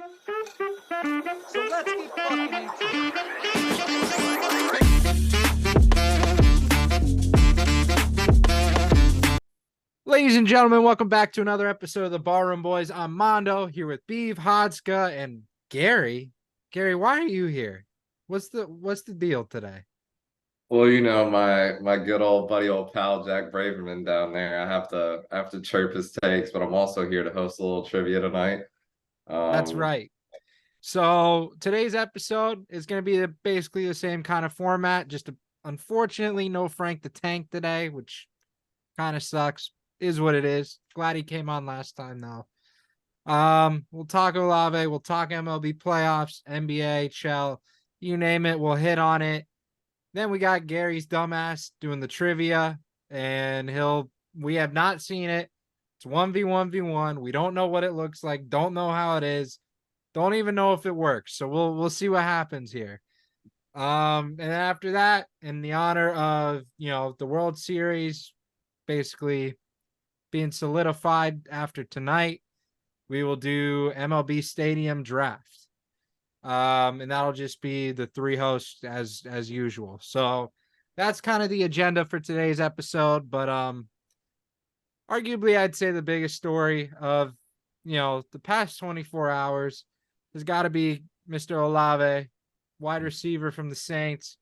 So let's get fucking into it. Ladies and gentlemen, welcome back to another episode of the Ballroom Boys. I'm Mondo here with Beeve, Hodska, and Gary. Gary, why are you here? What's the deal today? Well, my good old buddy, old pal Jack Braverman down there. I have to chirp his takes, but I'm also here to host a little trivia tonight. That's Um, right. So today's episode is going to be basically the same kind of format. Unfortunately, no Frank the Tank today, which kind of sucks. Is what it is. Glad he came on last time though. We'll talk Olave, we'll talk MLB playoffs, NBA, Shell, you name it, we'll hit on it. Then we got Gary's dumbass doing the trivia, and we have not seen it. It's 1v1v1. We don't know what it looks like, don't know how it is, don't even know if it works. So we'll see what happens here. And after that, in the honor of the World Series basically being solidified after tonight, we will do MLB Stadium Draft. And that'll just be the three hosts as usual. So that's kind of the agenda for today's episode. But arguably, I'd say the biggest story of the past 24 hours has got to be Mr. Olave, wide receiver from the Saints,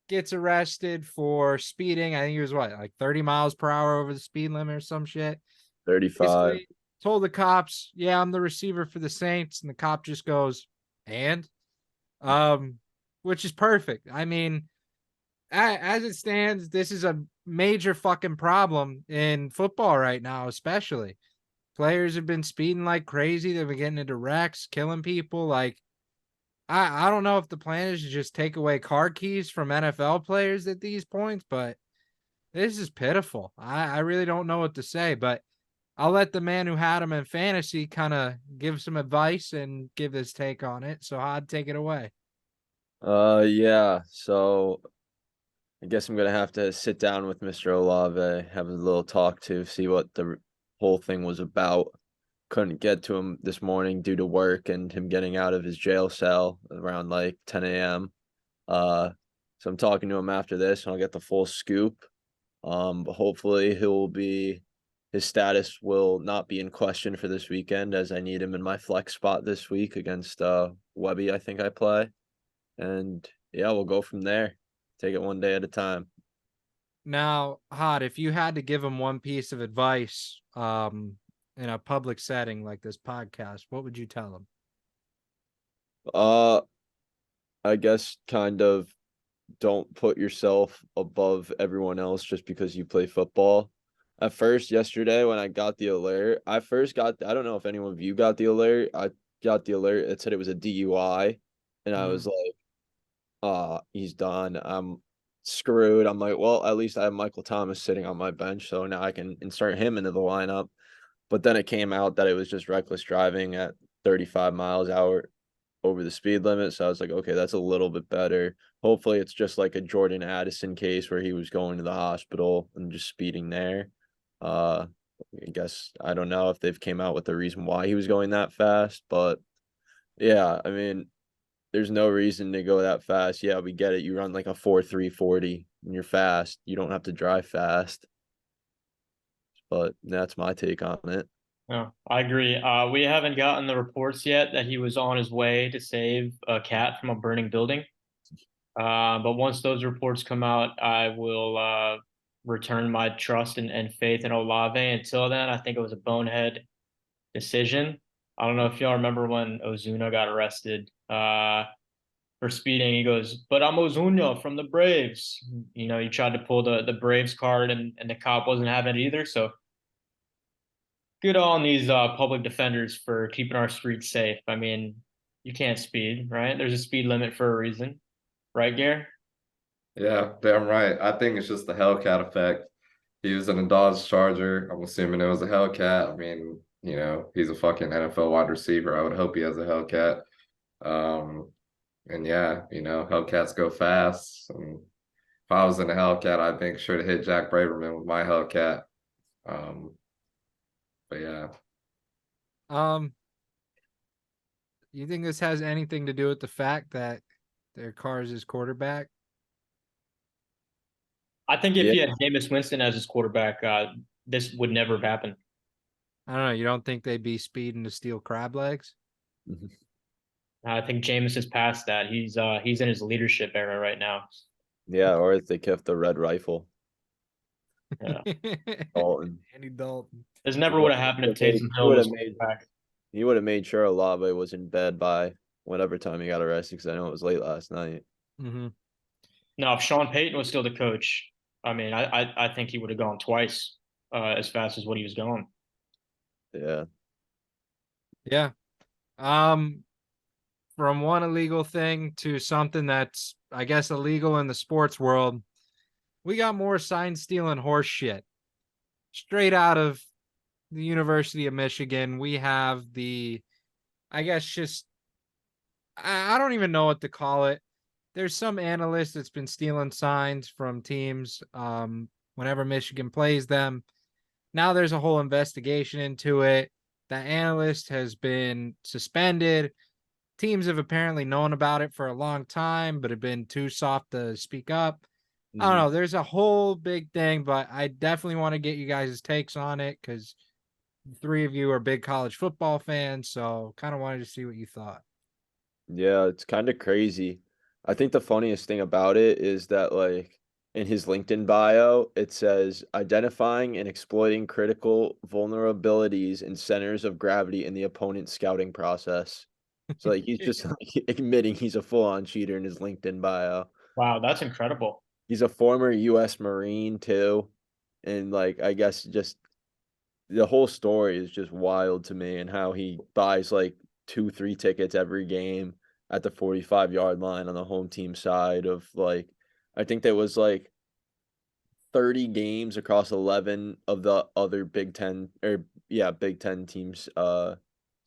gets arrested for speeding. I think he was like 30 miles per hour over the speed limit or some shit. 35. Basically told the cops, yeah, I'm the receiver for the Saints. And the cop just goes, and which is perfect. I mean, as it stands, this is a major fucking problem in football right now, especially. Players have been speeding like crazy. They've been getting into wrecks, killing people. Like, I don't know if the plan is to just take away car keys from NFL players at these points, but this is pitiful. I really don't know what to say, but I'll let the man who had him in fantasy kind of give some advice and give his take on it. So I'd take it away. Yeah. So I guess I'm gonna have to sit down with Mr. Olave, have a little talk to see what the whole thing was about. Couldn't get to him this morning due to work and him getting out of his jail cell around like 10 a.m. So I'm talking to him after this, and I'll get the full scoop. But hopefully his status will not be in question for this weekend, as I need him in my flex spot this week against Webby, I think I play. And yeah, we'll go from there. Take it one day at a time. Now, Hod, if you had to give him one piece of advice, in a public setting like this podcast, what would you tell him? Uh, I guess kind of don't put yourself above everyone else just because you play football. At first, yesterday when I got the alert, I don't know if anyone of you got the alert. I got the alert. It said it was a DUI. And I was like, he's done. I'm screwed. I'm like, well, at least I have Michael Thomas sitting on my bench, so now I can insert him into the lineup. But then it came out that it was just reckless driving at 35 miles an hour over the speed limit. So I was like, okay, that's a little bit better. Hopefully it's just like a Jordan Addison case where he was going to the hospital and just speeding there. I guess I don't know if they've came out with the reason why he was going that fast, but yeah, I mean, there's no reason to go that fast. Yeah, we get it. You run like a 4.340 and you're fast. You don't have to drive fast. But that's my take on it. No, I agree. We haven't gotten the reports yet that he was on his way to save a cat from a burning building. But once those reports come out, I will return my trust and faith in Olave. Until then, I think it was a bonehead decision. I don't know if y'all remember when Ozuna got arrested for speeding. He goes, "But I'm Ozuna from the Braves." He tried to pull the Braves card, and the cop wasn't having it either. So good on these public defenders for keeping our streets safe. I mean, you can't speed, right? There's a speed limit for a reason, right, Gary? yeah, damn right. I think it's just the Hellcat effect. He was in a Dodge Charger. I'm assuming it was a Hellcat. I mean, he's a fucking NFL wide receiver. I would hope he has a Hellcat. Um, and yeah, Hellcats go fast. And if I was in a Hellcat, I'd make sure to hit Jack Braverman with my Hellcat. But yeah. Um, You think this has anything to do with the fact that their Carr's his quarterback? I think if Yeah. you had Jameis Winston as his quarterback, this would never have happened. I don't know. You don't think they'd be speeding to steal crab legs? I think Jameis is past that. He's in his leadership era right now. Yeah, or if they kept the red rifle. Yeah. Dalton. Andy Dalton. This never would have happened if Taysom He Hill would was have made back. he would have made sure Olave was in bed by whatever time he got arrested, because I know it was late last night. Mm-hmm. No, if Sean Payton was still the coach, I mean, I think he would have gone twice as fast as what he was going. Yeah. Yeah. From one illegal thing to something that's, I guess, illegal in the sports world, we got more sign stealing horse shit. Straight out of the University of Michigan, we have I guess just, I don't even know what to call it. There's some analyst that's been stealing signs from teams whenever Michigan plays them. Now there's a whole investigation into it. That analyst has been suspended. Teams have apparently known about it for a long time, but have been too soft to speak up. I don't know. There's a whole big thing, but I definitely want to get you guys' takes on it because the three of you are big college football fans. So kind of wanted to see what you thought. Yeah, it's kind of crazy. I think the funniest thing about it is that, like, in his LinkedIn bio, it says identifying and exploiting critical vulnerabilities and centers of gravity in the opponent's scouting process. So, like, he's just like admitting he's a full-on cheater in his LinkedIn bio. Wow, that's incredible. He's a former U.S. Marine too, and like, I guess just the whole story is just wild to me, and how he buys like 2, 3 tickets every game at the 45-yard line on the home team side of, like, I think there was like 30 games across 11 of the other Big Ten, or yeah, Big Ten teams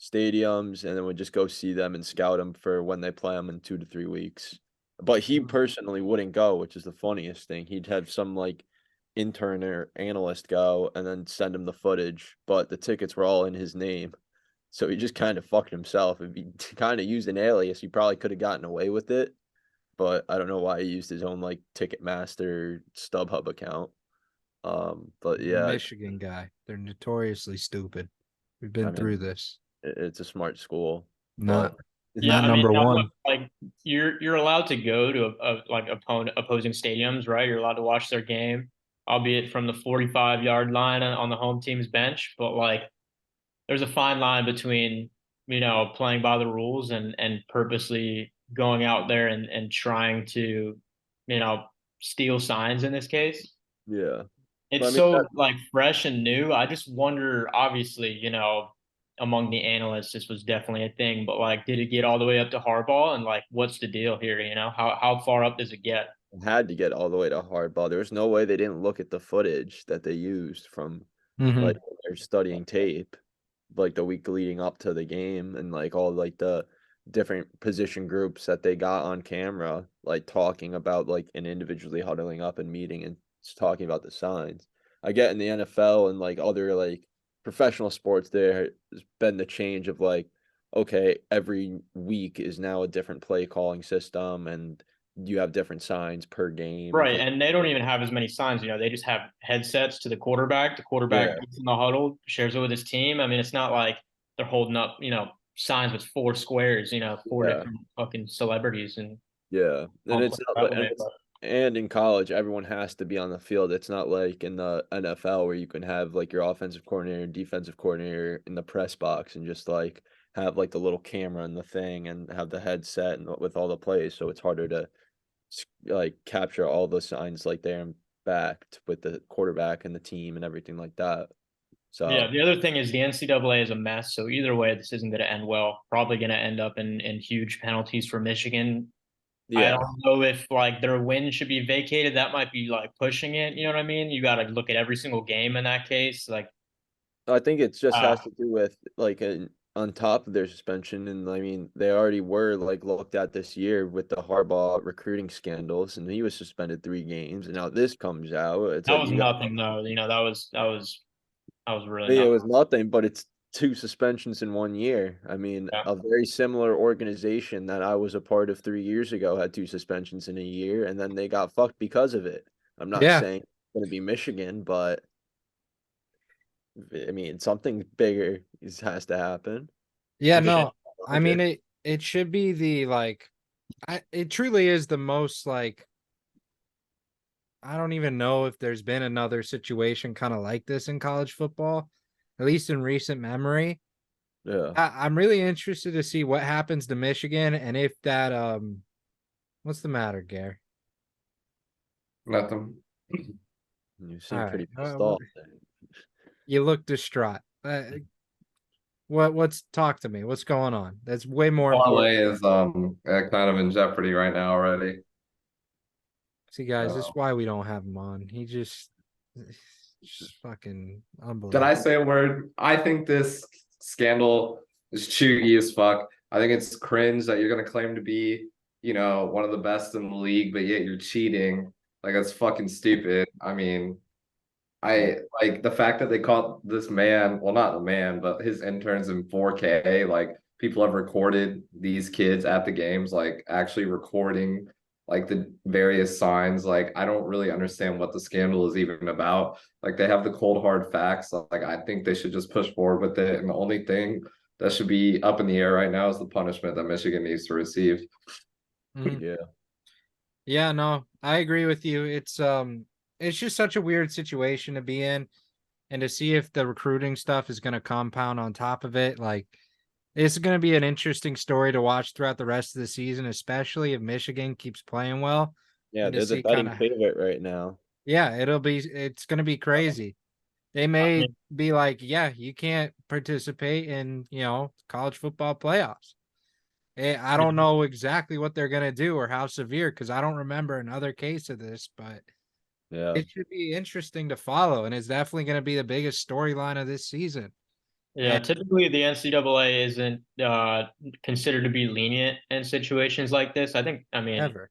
stadiums, and then would just go see them and scout them for when they play them in 2 to 3 weeks. But he personally wouldn't go, which is the funniest thing. He'd have some like intern or analyst go and then send him the footage, but the tickets were all in his name. So he just kind of fucked himself. If he kind of used an alias, he probably could have gotten away with it. But I don't know why he used his own like Ticketmaster StubHub account. But yeah, Michigan guy. They're notoriously stupid. We've I been through mean, this. it's a smart school. Not Yeah, not I mean, number now, one. look, like you're allowed to go to like opposing stadiums, right? You're allowed to watch their game, albeit from the 45-yard line on the home team's bench. But like, there's a fine line between playing by the rules and purposely going out there and trying to you know steal signs in this case. Yeah. But I It's mean, so like fresh and new. I just wonder, obviously, among the analysts, this was definitely a thing, but like, did it get all the way up to Harbaugh? And like, what's the deal here? How far up does it get? had to get all the way to hardball. There was no way they didn't look at the footage that they used from like Mhm. when they're studying tape, like the week leading up to the game, and like all like the different position groups that they got on camera, like talking about like and individually huddling up and meeting and just talking about the signs. I get in the NFL and like other like professional sports, there has been the change of like, okay, every week is now a different play calling system, and you have different signs per game and Right, things and they like don't that. even have as many signs. They just have headsets to the quarterback. The quarterback Yeah, gets in the huddle, shares it with his team. I mean, it's not like they're holding up, signs with four squares. Four yeah, different fucking celebrities and yeah. And don't it's play not that like, way. But and in college, everyone has to be on the field. It's not like in the NFL where you can have like your offensive coordinator and defensive coordinator in the press box and just like have like the little camera and the thing and have the headset and with all the plays. So it's harder to like capture all the signs like there and back with the quarterback and the team and everything like that. yeah, So the other thing is the NCAA is a mess. So either way, this isn't going to end well. Probably going to end up in huge penalties for Michigan. I yeah, don't know if like their win should be vacated. That might be like pushing it. You know what I mean? You got to look at every single game in that case. Like, I think it just uh, has to do with like on top of their suspension, and I mean they already were like looked at this year with the Harbaugh recruiting scandals, and he was suspended 3 games, and now this comes out. It's that like was you got, nothing though. That was really yeah, it nothing. was nothing, but it's 2 suspensions in 1 year. I mean, Yeah. a very similar organization that I was a part of 3 years ago had 2 suspensions in a year, and then they got fucked because of it. I'm not Yeah. saying it's gonna be Michigan, but I mean, something bigger has to happen. Yeah, Yeah. no. I mean it should be the like it truly is the most like I don't even know if there's been another situation kind of like this in college football, at least in recent memory. Yeah. I'm really interested to see what happens to Michigan and if that what's the matter, Gary? Nothing. You seem All pretty right. pissed off there. You look distraught. What's talk to me? What's going on? That's way more important. Parlay is kind of in jeopardy right now already. See, guys, this is Uh, why we don't have him on. He just fucking Did unbelievable. I say a word? I think this scandal is chewy as fuck. I think it's cringe that you're gonna claim to be, one of the best in the league, but yet you're cheating. Like that's fucking stupid. I mean, I like the fact that they caught this man, well, not the man, but his interns in 4K. Like people have recorded these kids at the games, like actually recording like the various signs. Like I don't really understand what the scandal is even about. Like they have the cold hard facts. Like I think they should just push forward with it. And the only thing that should be up in the air right now is the punishment that Michigan needs to receive. Mhm. Yeah. Yeah, no, I agree with you. It's just such a weird situation to be in, and to see if the recruiting stuff is going to compound on top of it. Like, it's going to be an interesting story to watch throughout the rest of the season, especially if Michigan keeps playing well, Yeah, and to they're the see kind betting of favorite right now. yeah, it's going to be crazy. They may be like, yeah, you can't participate in college football playoffs. I don't know exactly what they're gonna do or how severe because I don't remember another case of this, but Yeah. it should be interesting to follow, and it's definitely gonna be the biggest storyline of this season. Yeah, And typically the NCAA isn't considered to be lenient in situations like this. I mean, ever.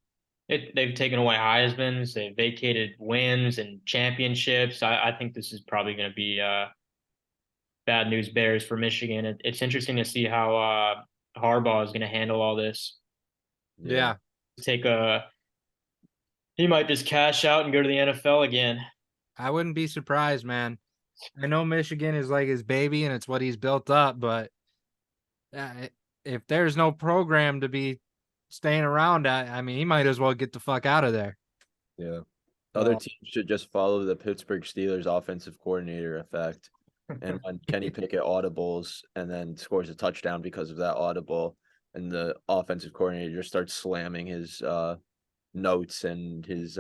they've taken away Heisman's, they've vacated wins and championships. I think this is probably going to be bad news bears for Michigan. It's interesting to see how Harbaugh is going to handle all this. Yeah, Take a He might just cash out and go to the NFL again. I wouldn't be surprised, man. I know Michigan is like his baby and it's what he's built up, but uh, if there's no program to be staying around at, I mean, he might as well get the fuck out of there. Yeah. Other So, teams should just follow the Pittsburgh Steelers offensive coordinator effect. And when Kenny Pickett audibles and then scores a touchdown because of that audible, and the offensive coordinator just starts slamming his notes and his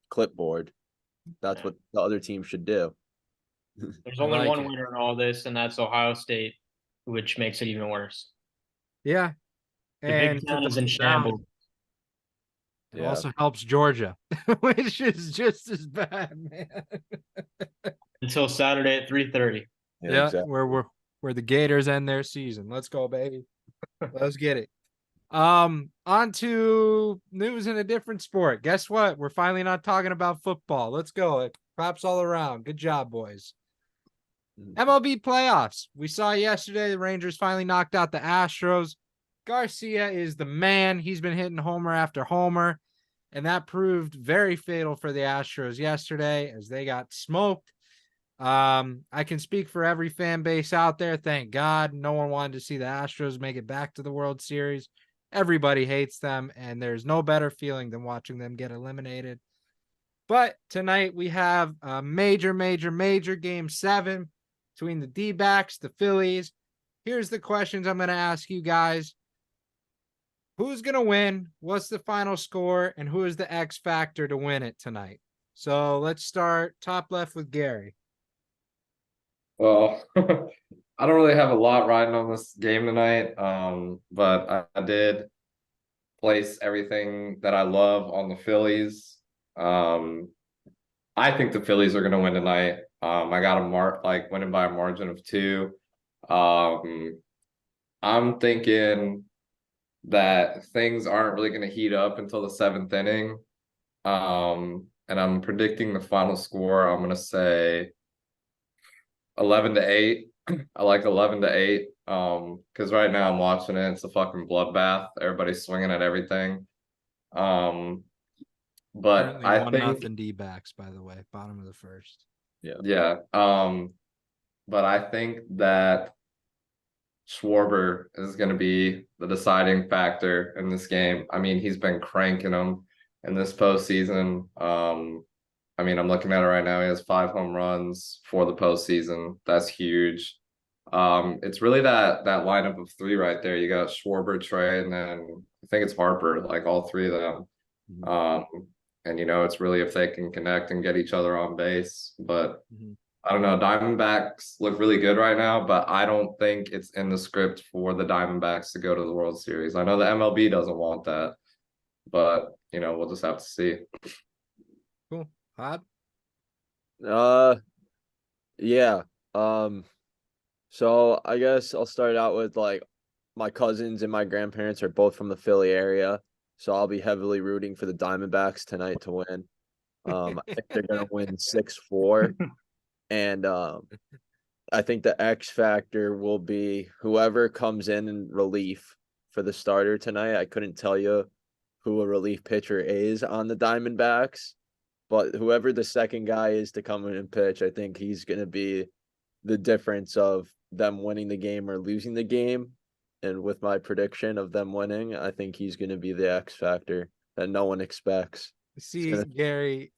clipboard. That's what the other team should do. There's I only like one it. winner in all this, and that's Ohio State, which makes it even worse. Yeah, The Big and to Ten is in double down, shambles. it Yeah. also helps Georgia, which is just as bad, man. Until Saturday at 3:30. Yeah, Exactly. where the Gators end their season. Let's go, baby. Let's get it. On to news in a different sport. Guess what? We're finally not talking about football. Let's go. Claps all around. Good job, boys. MLB playoffs. We saw yesterday the Rangers finally knocked out the Astros. Garcia is the man. He's been hitting homer after homer, and that proved very fatal for the Astros yesterday as they got smoked. I can speak for every fan base out there. Thank God. No one wanted to see the Astros make it back to the World Series. Everybody hates them, and there's no better feeling than watching them get eliminated. But tonight we have a major game 7 between the D-backs, the Phillies. Here's the questions I'm going to ask you guys. Who's going to win? What's the final score? And who is the X factor to win it tonight? So let's start top left with Gary. Well, I don't really have a lot riding on this game tonight. But I did place everything that I love on the Phillies. I think the Phillies are gonna win tonight. I got winning by a margin of 2. I'm thinking that things aren't really gonna heat up until the 7th inning. And I'm predicting the final score. I'm gonna say 11-8. I like 11-8. Because right now I'm watching it. It's a fucking bloodbath. Everybody's swinging at everything. Um, but Currently I one think, nothing D backs, by the way, bottom of the first. yeah. But I think that Schwarber is going to be the deciding factor in this game. I mean, he's been cranking them in this postseason. I mean, I'm looking at it right now. He has 5 home runs for the postseason. That's huge. It's really that lineup of three right there. You got Schwarber, Trey, and then I think it's Harper, like all three of them. Mhm. And it's really if they can connect and get each other on base. But Mhm. I don't know. Diamondbacks look really good right now, but I don't think it's in the script for the Diamondbacks to go to the World Series. I know the MLB doesn't want that, but we'll just have to see. Cool. Hot. Yeah. So I guess I'll start out with like my cousins and my grandparents are both from the Philly area, so I'll be heavily rooting for the Diamondbacks tonight to win. I think they're gonna win 6-4, and I think the X factor will be whoever comes in relief for the starter tonight. I couldn't tell you who a relief pitcher is on the Diamondbacks, but whoever the second guy is to come in and pitch, I think he's going to be the difference of them winning the game or losing the game. And with my prediction of them winning, I think he's going to be the X factor that no one expects. See, Gary,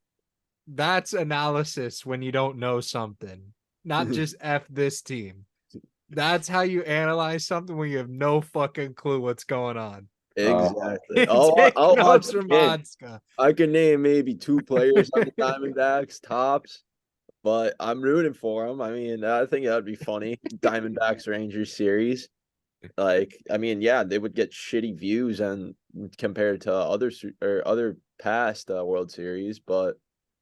that's analysis when you don't know something, not just F this team. That's how you analyze something when you have no fucking clue what's going on. Exactly. Take I'll watch notes the from game. Odska. I can name maybe 2 players on the Diamondbacks tops, but I'm rooting for them. I mean, I think that'd be funny. Diamondbacks Rangers series. Like, I mean, yeah, they would get shitty views and compared to other past World Series, but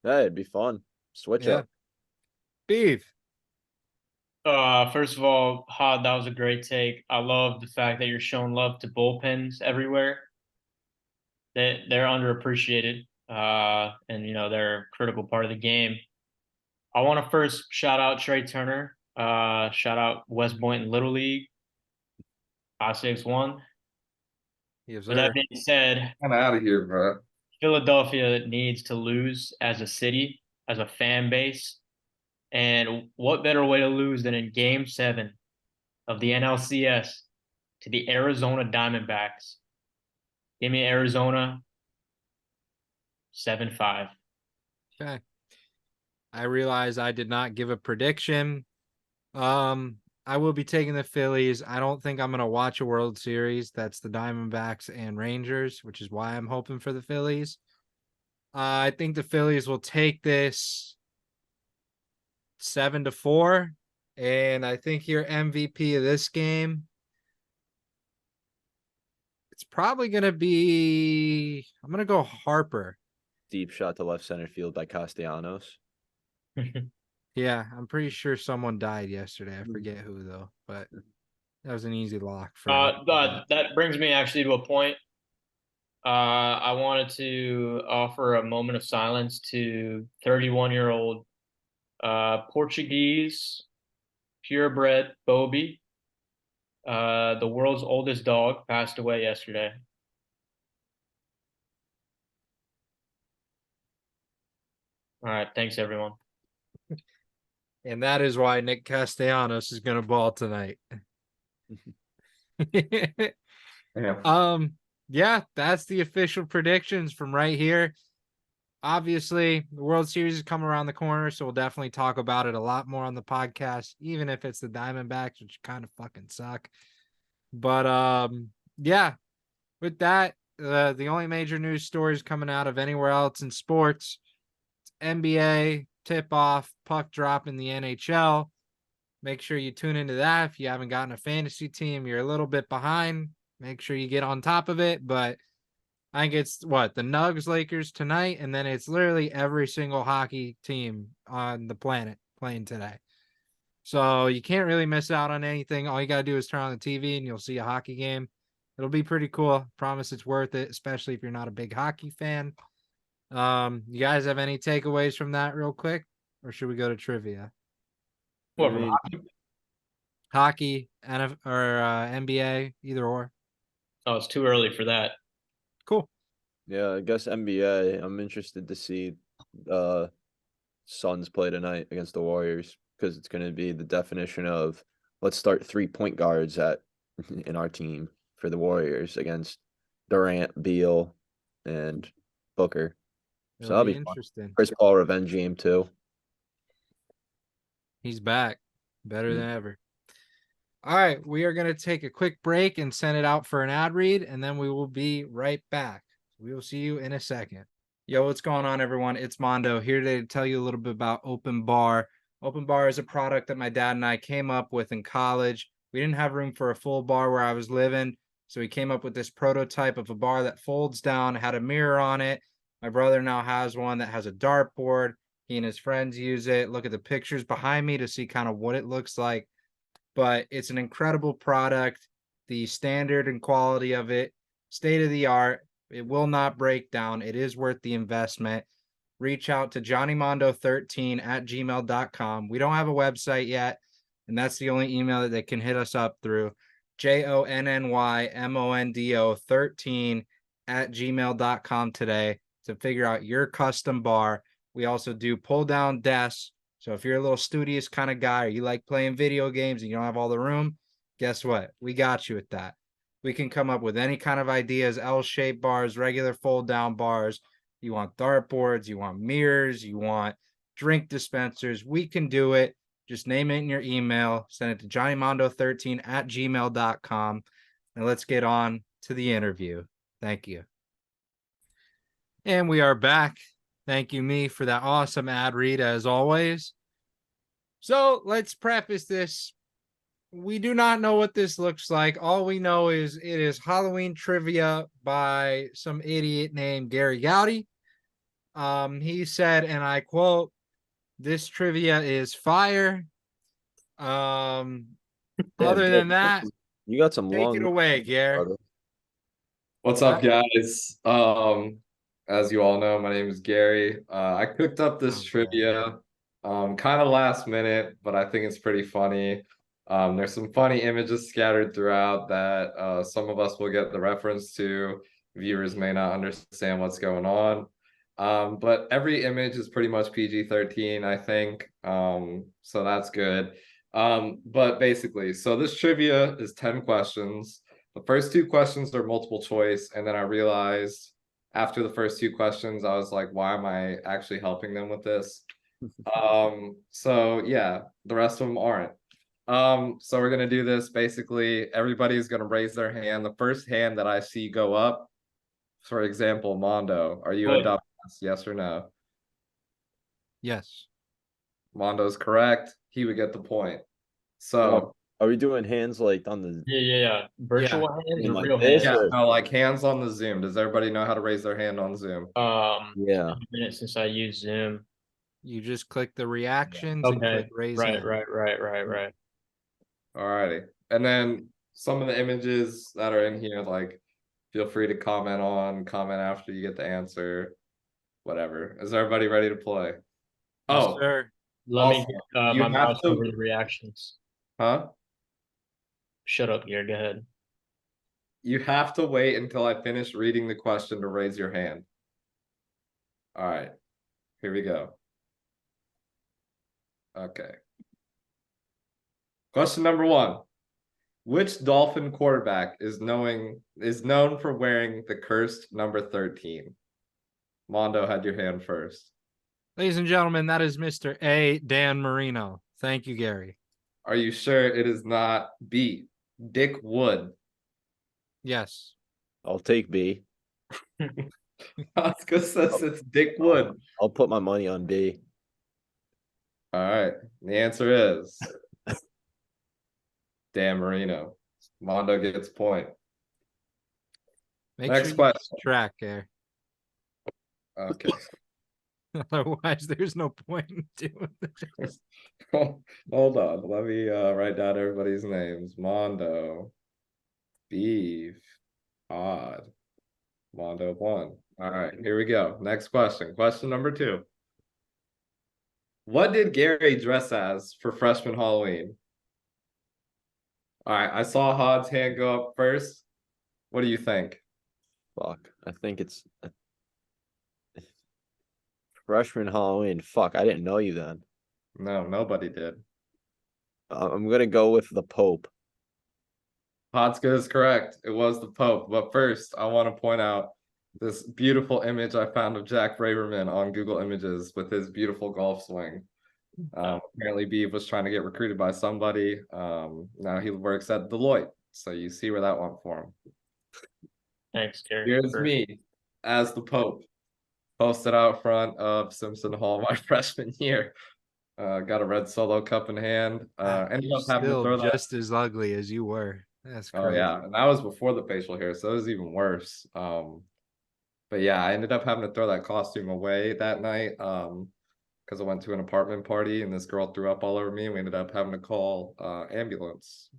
yeah, it'd be fun. Switch Yeah. up. Beef. First of all, Hod, that was a great take. I love the fact that you're showing love to bullpens everywhere. They're underappreciated, and they're a critical part of the game. I want to first shout out Trey Turner. Shout out West Boynton Little League. I-6-1. Yes, With that sir. being said, I'm out of here, bro. Philadelphia needs to lose as a city, as a fan base. And what better way to lose than in Game 7 of the NLCS to the Arizona Diamondbacks? Give me Arizona 7-5. Okay. I realize I did not give a prediction. I will be taking the Phillies. I don't think I'm going to watch a World Series. That's the Diamondbacks and Rangers, which is why I'm hoping for the Phillies. I think the Phillies will take this 7-4. And I think your MVP of this game, it's probably going to be, I'm going to go Harper. Deep shot to left center field by Castellanos. Yeah, I'm pretty sure someone died yesterday. I forget who though, but that was an easy lock for That brings me actually to a point. I wanted to offer a moment of silence to 31-year-old Portuguese purebred Bobby. The world's oldest dog passed away yesterday. All right, thanks everyone. And that is why Nick Castellanos is going to ball tonight. Yeah. Yeah, that's the official predictions from right here. Obviously, the World Series is coming around the corner, so we'll definitely talk about it a lot more on the podcast, even if it's the Diamondbacks, which kind of fucking suck. But yeah, with that, the only major news stories coming out of anywhere else in sports, it's NBA tip off, puck drop in the NHL. Make sure you tune into that. If you haven't gotten a fantasy team, you're a little bit behind. Make sure you get on top of it. But I think it's the Nugs Lakers tonight, and then it's literally every single hockey team on the planet playing today. So you can't really miss out on anything. All you got to do is turn on the TV and you'll see a hockey game. It'll be pretty cool. Promise it's worth it, especially if you're not a big hockey fan. You guys have any takeaways from that real quick? Or should we go to trivia? What, I from mean, hockey? Hockey, or NBA, either or. Oh, it's too early for that. Cool. Yeah, I guess NBA. I'm interested to see Suns play tonight against the Warriors because it's going to be the definition of let's start 3-point guards in our team for the Warriors against Durant, Beal, and Booker. So It'll that'll be be fun. interesting. Chris Paul revenge game too. He's back, better Mm. than ever. All right, we are going to take a quick break and send it out for an ad read, and then we will be right back. We will see you in a second. Yo, what's going on, everyone? It's Mondo here today to tell you a little bit about Open Bar. Open Bar is a product that my dad and I came up with in college. We didn't have room for a full bar where I was living, so we came up with this prototype of a bar that folds down, had a mirror on it. My brother now has one that has a dartboard. He and his friends use it. Look at the pictures behind me to see kind of what it looks like. But it's an incredible product. The standard and quality of it, state of the art. It will not break down. It is worth the investment. Reach out to johnnymondo13@gmail.com. We don't have a website yet, and that's the only email that they can hit us up through. JONNYMONDO13@gmail.com today to figure out your custom bar. We also do pull down desks. So if you're a little studious kind of guy or you like playing video games and you don't have all the room, guess what? We got you with that. We can come up with any kind of ideas, L-shaped bars, regular fold-down bars. You want dartboards, you want mirrors, you want drink dispensers. We can do it. Just name it in your email. Send it to johnnymondo13@gmail.com. And let's get on to the interview. Thank you. And we are back. Thank you, me, for that awesome ad read, as always. So let's preface this. We do not know what this looks like. All we know is it is Halloween trivia by some idiot named Gary Gowdy. He said, and I quote, "This trivia is fire." Damn, Other than that, you got some take long. it away, Gary. brother. What's up, guys? As you all know, my name is Gary. I cooked up this trivia, kind of last minute, but I think it's pretty funny. There's some funny images scattered throughout that some of us will get the reference to. Viewers may not understand what's going on. But every image is pretty much PG-13, I think. So that's good. But basically, so this trivia is 10 questions. The first 2 questions are multiple choice, and then I realized after the first 2 questions, I was like, why am I actually helping them with this? So yeah, the rest of them aren't. So we're gonna do this. Basically, everybody's gonna raise their hand. The first hand that I see go up, for example, Mondo, are you a dumbass? Yes or no? Yes. Mondo's correct. He would get the point. So Are we doing hands like on the? Yeah. Virtual hands In or like real this, hands? yeah, or- no, like hands on the Zoom. Does everybody know how to raise their hand on Zoom? Yeah. It's been a minute since I used Zoom. You just click the reactions and Okay. click raise Right. hand. Alrighty. And then some of the images that are in here, like, feel free to comment after you get the answer, whatever. Is everybody ready to play? Yes, Oh, sir. Let me Also, get you my have mouse to- over the reactions. huh? Shut up, Gary. Go ahead. You have to wait until I finish reading the question to raise your hand. All right, here we go. Okay. Question number 1. Which Dolphin quarterback is known for wearing the cursed number 13? Mondo had your hand first. Ladies and gentlemen, that is Mr. A. Dan Marino. Thank you, Gary. Are you sure it is not B, Dick Wood? Yes. I'll take B. Oscar says it's Dick Wood. I'll put my money on B. All right. The answer is Dan Marino. Mondo gets a point. Make Next sure question. you track, Gary. Okay. Otherwise, there's no point in doing this. Hold on. Let me write down everybody's names. Mondo, Beef, Odd, Mondo 1. All right, here we go. Next question. Question number 2. What did Gary dress as for freshman Halloween? All right, I saw Hod's hand go up first. What do you think? Fuck. I think it's freshman Halloween. Fuck, I didn't know you then. No, nobody did. I'm gonna go with the Pope. Hod's is correct. It was the Pope. But first, I want to point out this beautiful image I found of Jack Braverman on Google Images with his beautiful golf swing. Apparently, Beeve was trying to get recruited by somebody. Now he works at Deloitte. So you see where that went for him. Thanks, Gary. Here's me as the Pope, posted out front of Simpson Hall my freshman year. Got a red Solo cup in hand. Ended You're up having to still throw that. just as ugly as you were. That's Oh crazy. yeah, and that was before the facial hair, so it was even worse. But yeah, I ended up having to throw that costume away that night. Because I went to an apartment party and this girl threw up all over me, and we ended up having to call Vibes. ambulance.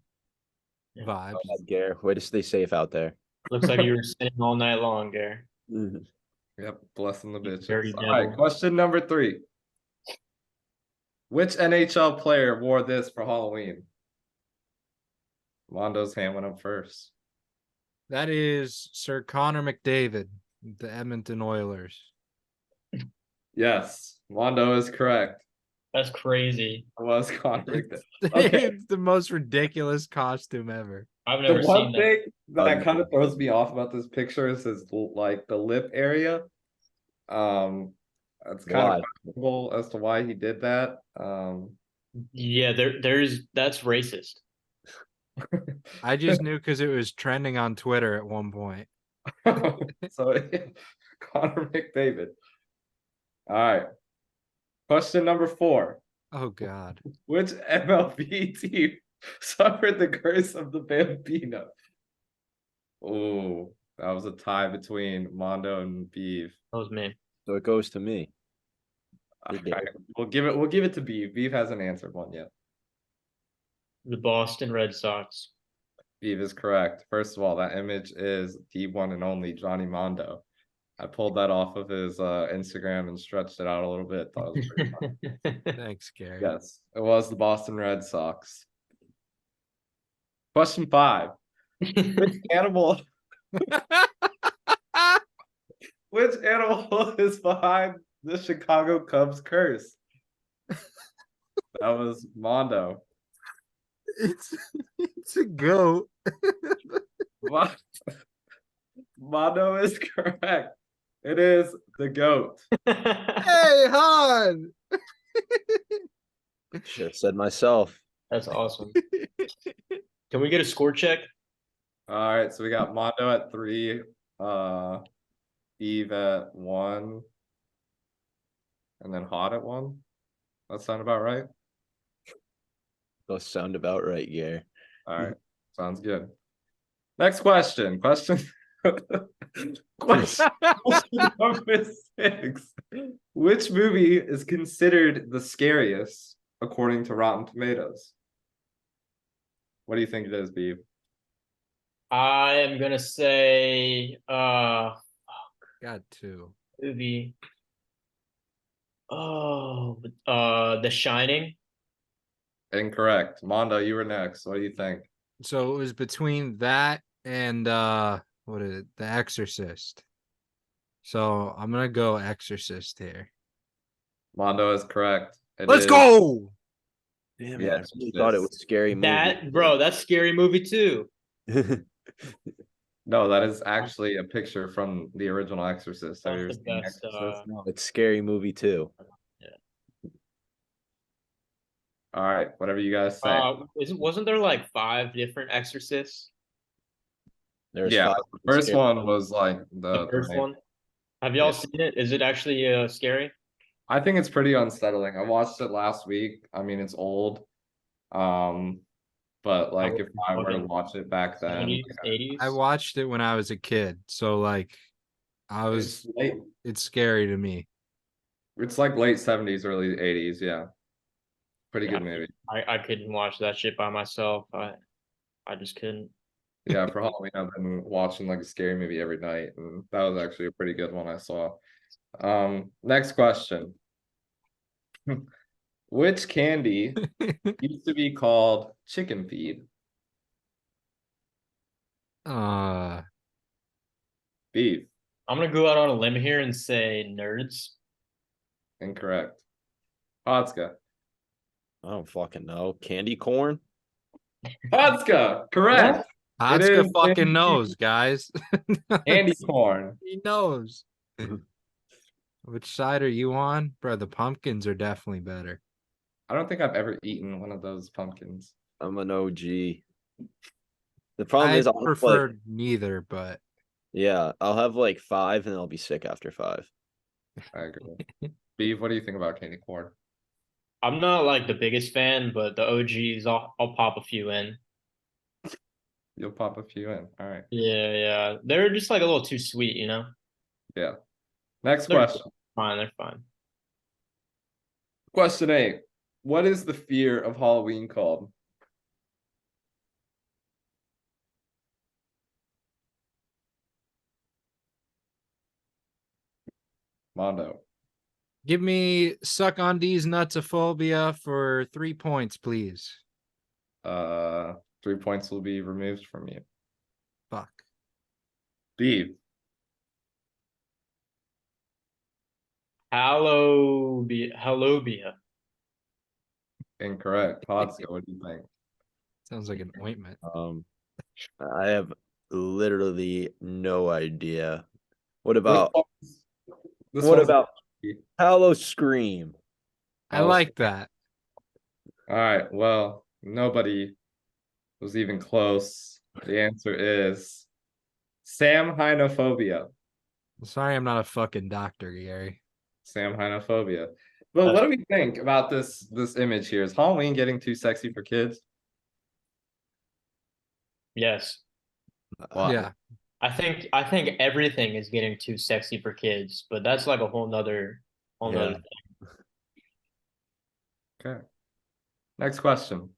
Gare, way to stay safe out there. Looks like you were sitting all night long, Gary. Yep, blessing the bitches. Dirty All right, devil. question number 3. Which NHL player wore this for Halloween? Mondo's hand went up first. That is Sir Connor McDavid, the Edmonton Oilers. Yes, Mondo is correct. That's crazy. It was Connor McDavid. Okay. It's the most ridiculous costume ever. I've The never one seen that. thing that kind of throws me off about this picture is his like the lip area. It's kind of questionable as to why he did that. Yeah, that's racist. I just knew because it was trending on Twitter at one point. So Connor McDavid. All right. Question number 4. Oh God. Which MLB team suffered the curse of the Bambino? Oh, that was a tie between Mondo and Beeve. That was me. So it goes to me. All right, we'll give it to Beeve. Beeve hasn't answered one yet. The Boston Red Sox. Beeve is correct. First of all, that image is the one and only Johnny Mondo. I pulled that off of his Instagram and stretched it out a little bit. Thought it was pretty fun. Thanks, Gary. Yes, it was the Boston Red Sox. Question 5. Which animal is behind the Chicago Cubs curse? That was Mondo. It's a goat. Mondo is correct. It is the goat. Hey, Han. Should have said myself. That's awesome. Can we get a score check? All right, so we got Mondo at 3, Eve at 1, and then Hot at 1. That sound about right? Those sound about right, Gare. All right, sounds good. Next question. Question number 6. Which movie is considered the scariest according to Rotten Tomatoes? What do you think it is, Beeve? I am gonna say Got 2. movie. Oh, The Shining. Incorrect. Mondo, you were next. What do you think? So it was between that and what is it? The Exorcist. So I'm gonna go Exorcist here. Mondo is correct. Let's go. Damn Yeah, it, I really thought it was a scary movie. That's a scary movie too. No, that is actually a picture from the original Exorcist. Have you ever That's seen the best, Exorcist? No, it's a scary movie too. All right, whatever you guys say. Wasn't there like 5 different Exorcists? There's Yeah, 5 the first scary one movies. was like The first main- one. Have y'all Yeah. seen it? Is it actually scary? I think it's pretty unsettling. I watched it last week. I mean, it's old. But like if I were to watch it back then, 70s, 80s? I watched it when I was a kid, so like it's late, it's scary to me. it's like late 70s, early 80s, yeah. Pretty Yeah, good movie. I couldn't watch that shit by myself. I just couldn't. Yeah, for Halloween I've been watching like a scary movie every night, and that was actually a pretty good one I saw. Next question. Which candy used to be called chicken feed? Beef. I'm gonna go out on a limb here and say nerds. Incorrect. Hotska. I don't fucking know. Candy corn? Hotska. Correct. It Otska is fucking indeed knows, guys. Candy corn. He knows. Which side are you on? Bro, the pumpkins are definitely better. I don't think I've ever eaten one of those pumpkins. I'm an OG. The problem I is I'll have, like, prefer neither, but yeah, I'll have like 5 and I'll be sick after 5. I agree. Beef, what do you think about candy corn? I'm not like the biggest fan, but the OGs, I'll pop a few in. You'll pop a few in. All right. Yeah. They're just like a little too sweet, you know? Yeah. Next They're question. fine, they're fine. Question 8. What is the fear of Halloween called? Mondo. give me suck on these nutsophobia for 3 points, please. 3 points will be removed from you. Fuck. Beef. Halobia. Incorrect. Hotska, what do you think? Sounds like an ointment. I have literally no idea. What about This what one's- about Hallow Scream? I like that. All right. Well, nobody was even close. The answer is Samhainophobia. Sorry, I'm not a fucking doctor, Gary. Samhainophobia. But what do we think about this image here? Is Halloween getting too sexy for kids? Yes. Why? Yeah. I think everything is getting too sexy for kids, but that's like a whole nother Yeah. thing. Okay. Next question.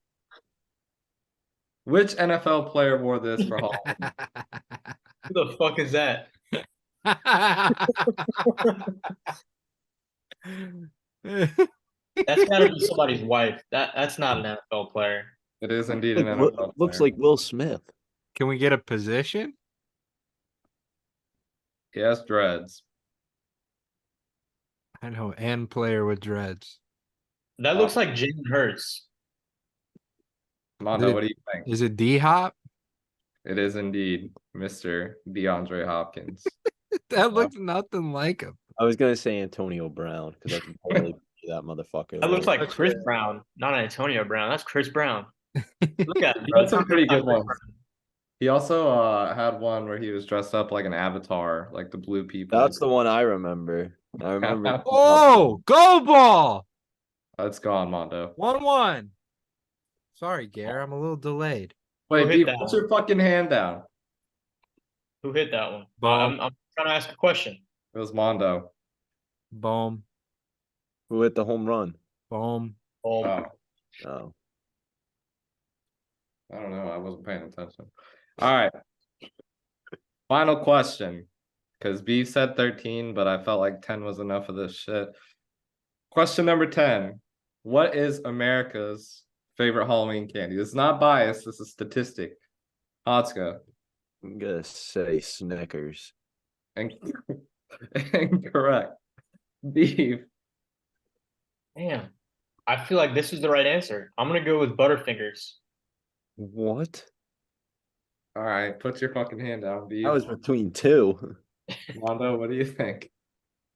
Which NFL player wore this for Halloween? Who the fuck is that? That's gotta be somebody's wife. That's not an NFL player. It is indeed an NFL Looks player. like Will Smith. Can we get a position? He has dreads. I know, and player with dreads. That looks like Jalen Hurts. Mondo, what do you think? Is it D Hop? It is indeed Mr. DeAndre Hopkins. That looks nothing like him. I was gonna say Antonio Brown because I can totally see that motherfucker. That looks there. like Chris Brown, not Antonio Brown. That's Chris Brown. Look at That's some pretty good ones. He also had one where he was dressed up like an avatar, like the blue people. That's the one I remember. I remember. Oh, go ball! That's gone, Mondo. 1-1. Sorry, Gare, I'm a little delayed. Wait, hit Beef, that put one? your fucking hand down. Who hit that one? Boom. I'm trying to ask a question. It was Mondo. Boom. Who hit the home run? Boom. Oh, Oh, I don't know. I wasn't paying attention. All right. Final question. Because Beef said 13, but I felt like 10 was enough of this shit. Question number 10. What is America's favorite Halloween candy? This is not biased. This is statistic. Hotska. I'm gonna say Snickers. Incorrect. Beef. damn. I feel like this is the right answer. I'm gonna go with Butterfingers. What? All right. Put your fucking hand down, Beef. I was between 2. Mondo, what do you think?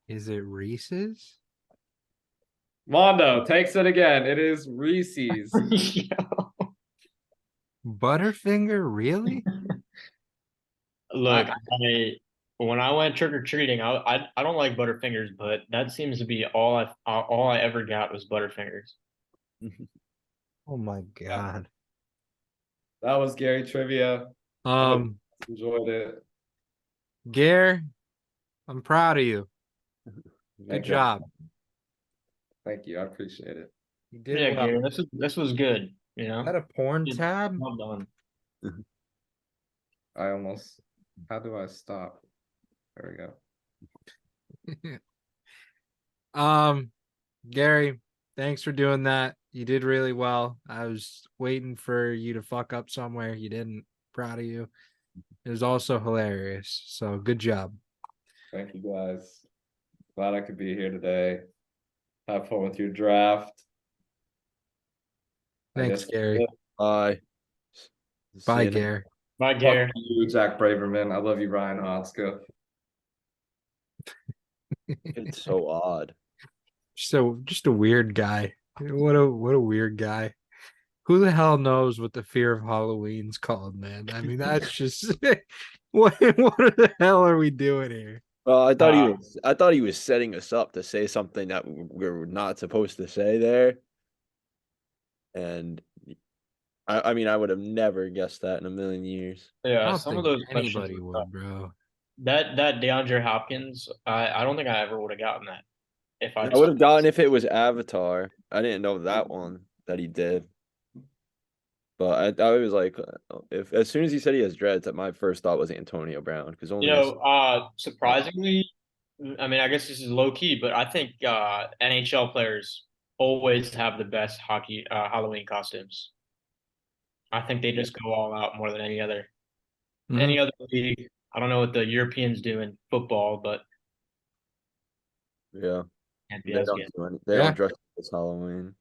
Is it Reese's? Mondo takes it again. It is Reese's. Yo. Butterfinger, really? Look, when I went trick or treating, I don't like Butterfingers, but that seems to be all I ever got was Butterfingers. Oh my god. That was Gary Trivia. Enjoyed it. Gare, I'm proud of you. Good job. Thank you. I appreciate it. You did Yeah, well. Gary, this was good. You know, Is that a porn Good. tab? well done. I almost. How do I stop? There we go. Gary, thanks for doing that. You did really well. I was waiting for you to fuck up somewhere. You didn't. Proud of you. It was also hilarious. So good job. Thank you guys. Glad I could be here today. Have fun with your draft. I Thanks, guess Gary. Bye. See Bye, you next- Gary. Bye, fuck Gary. you, Jack Braverman. I love you, Ryan Hotzka. It's so odd. So just a weird guy. What a weird guy. Who the hell knows what the fear of Halloween's called, man? I mean, that's just what the hell are we doing here? Well, Uh, I thought he was setting us up to say something that we're not supposed to say there. And I mean, I would have never guessed that in a million years. I Yeah, don't some of think those questions anybody were tough. would, bro. That DeAndre Hopkins, I don't think I ever would have gotten that if I I just would have gotten if it was Avatar. I didn't know that one that he did. But I was like, if as soon as he said he has dreads, that my first thought was Antonio Brown because only surprisingly, I mean, I guess this is low key, but I think NHL players always have the best hockey Halloween costumes. I think they just go all out more than Mhm. any other league. I don't know what the Europeans do in football, but yeah, can't be they as don't good. do any, they Yeah. don't dress up as Halloween.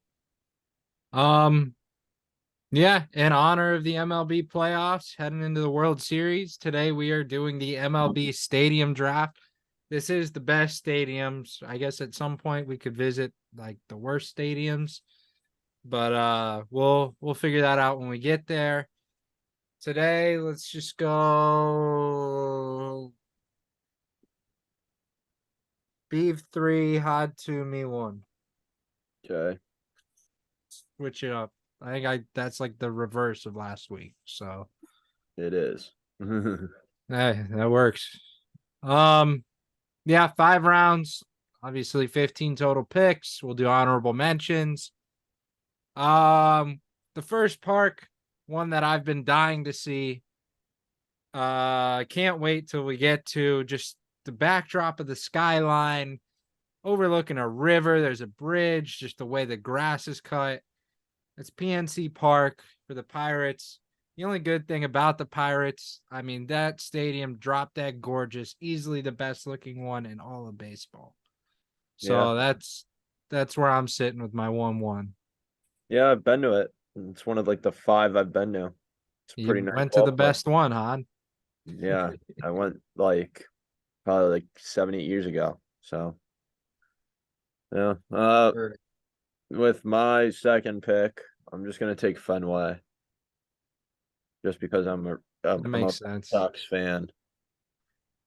Yeah, in honor of the MLB playoffs heading into the World Series, today we are doing the MLB Stadium Draft. This is the best stadiums. I guess at some point we could visit like the worst stadiums, but we'll figure that out when we get there. Today, let's just go Beef 3, Hod 2, me 1. Okay, Switch it up. I think that's like the reverse of last week. So it is. hey, that works. Yeah, 5 rounds. Obviously, 15 total picks. We'll do honorable mentions. The first park, one that I've been dying to see. Can't wait till we get to just the backdrop of the skyline, overlooking a river. There's a bridge, just the way the grass is cut. It's PNC Park for the Pirates. The only good thing about the Pirates, I mean, that stadium drop dead gorgeous, easily the best looking one in all of baseball. So that's where I'm sitting with my 1-1. Yeah, I've been to it. It's one of like the 5 I've been to. It's a You pretty nice went to the ballpark. best one, Han. Yeah, I went like probably like 7, 8 years ago. So yeah. With my second pick, I'm just gonna take Fenway. Just because That I'm a makes sense. Sox fan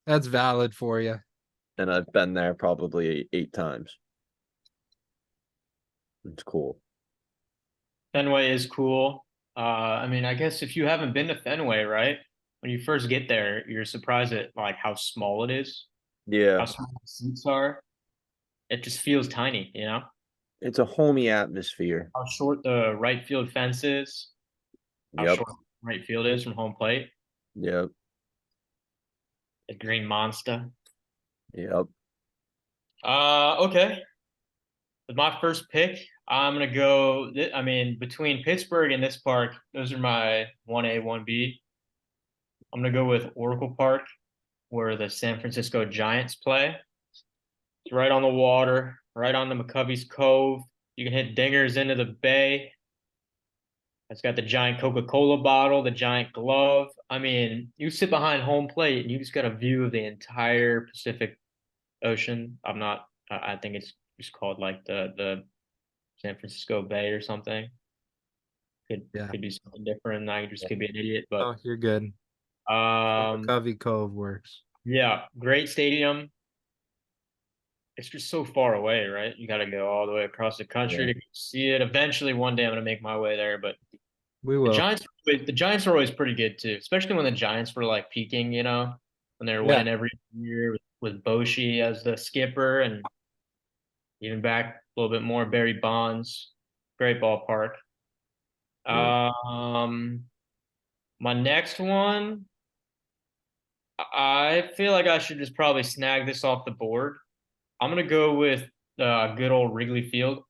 That's valid for you. and I've been there probably 8 times. It's cool. Fenway is cool. I mean, I guess if you haven't been to Fenway, right? When you first get there, you're surprised at like how small it is, Yeah, how small the seats are. It just feels tiny, you know? it's a homey atmosphere. How short the right field fence is, how Yep. short right field is from home plate. Yep. The green monster. Yep. Okay. With my first pick, I'm gonna go. I mean, between Pittsburgh and this park, those are my 1A, 1B. I'm gonna go with Oracle Park, where the San Francisco Giants play. It's right on the water, right on the McCovey's Cove. You can hit dingers into the bay. It's got the giant Coca-Cola bottle, the giant glove. I mean, you sit behind home plate and you just got a view of the entire Pacific Ocean. I think it's just called like the San Francisco Bay or something. Yeah. Could be something different. I just could be an idiot, but Oh, you're good. Covey Cove works. yeah, great stadium. It's just so far away, right? You got to go all the way across the country Yeah. to see it. Eventually, one day I'm gonna make my way there, but We the will. Giants are always pretty good too, especially when the Giants were like peaking, you know, when they were winning every year with Boshi as the skipper and even back a little bit more Barry Bonds. Great ballpark. Yeah. My next one, I feel like I should just probably snag this off the board. I'm gonna go with good old Wrigley Field.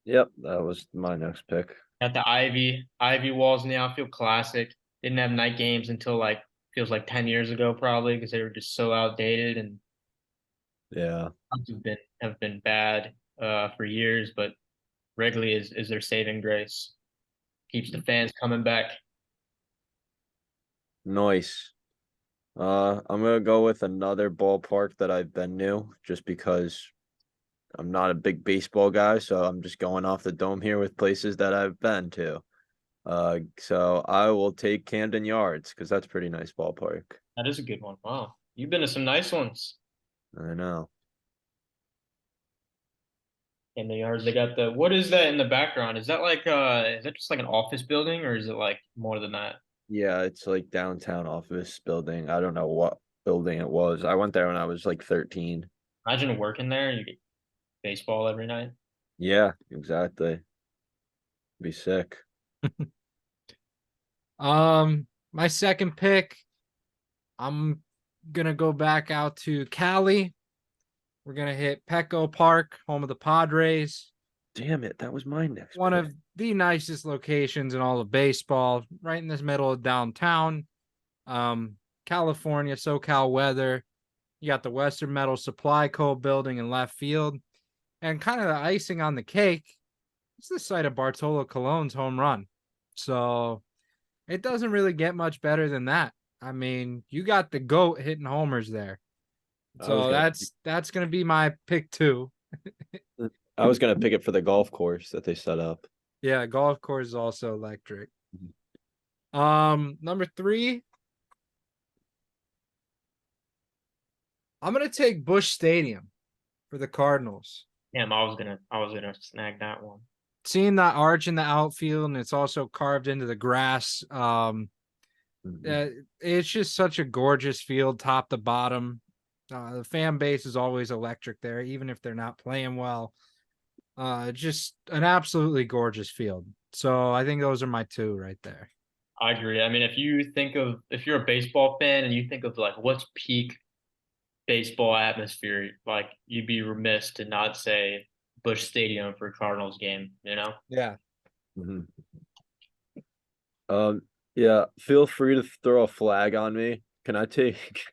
Yep. That was my next pick. At the Ivy walls in the outfield, classic. Didn't have night games until like feels like 10 years ago probably because they were just so outdated and Yeah. have been bad for years, but Wrigley is their saving grace. Keeps the fans coming back. Nice. I'm gonna go with another ballpark that I've been to just because I'm not a big baseball guy, so I'm just going off the dome here with places that I've been to. So I will take Camden Yards because that's a pretty nice ballpark. That is a good one. Wow. You've been to some nice ones. I know. In the yards, they got what is that in the background? Is that is that just like an office building or is it like more than that? Yeah, it's like downtown office building. I don't know what building it was. I went there when I was like 13. Imagine working there, you get baseball every night. Yeah, exactly. Be sick. My second pick, I'm gonna go back out to Cali. We're gonna hit Petco Park, home of the Padres. Damn it, that was my next One pick. of the nicest locations in all of baseball, right in this middle of downtown. California, SoCal weather. You got the Western Metal Supply Co. building in left field. And kind of the icing on the cake, it's the site of Bartolo Colon's home run. So it doesn't really get much better than that. I mean, you got the GOAT hitting homers there. So that's gonna be my pick two. I was gonna pick it for the golf course that they set up. Yeah, golf course is also electric. Number three, I'm gonna take Busch Stadium for the Cardinals. Damn, I was gonna snag that one. Seeing that arch in the outfield and it's also carved into the grass. It's just such a gorgeous field, top to bottom. The fan base is always electric there, even if they're not playing well. Just an absolutely gorgeous field. So I think those are my two right there. I agree. I mean, if you're a baseball fan and you think of like what's peak baseball atmosphere, like you'd be remiss to not say Busch Stadium for a Cardinals game, you know? Yeah. Mhm. Yeah, feel free to throw a flag on me. Can I take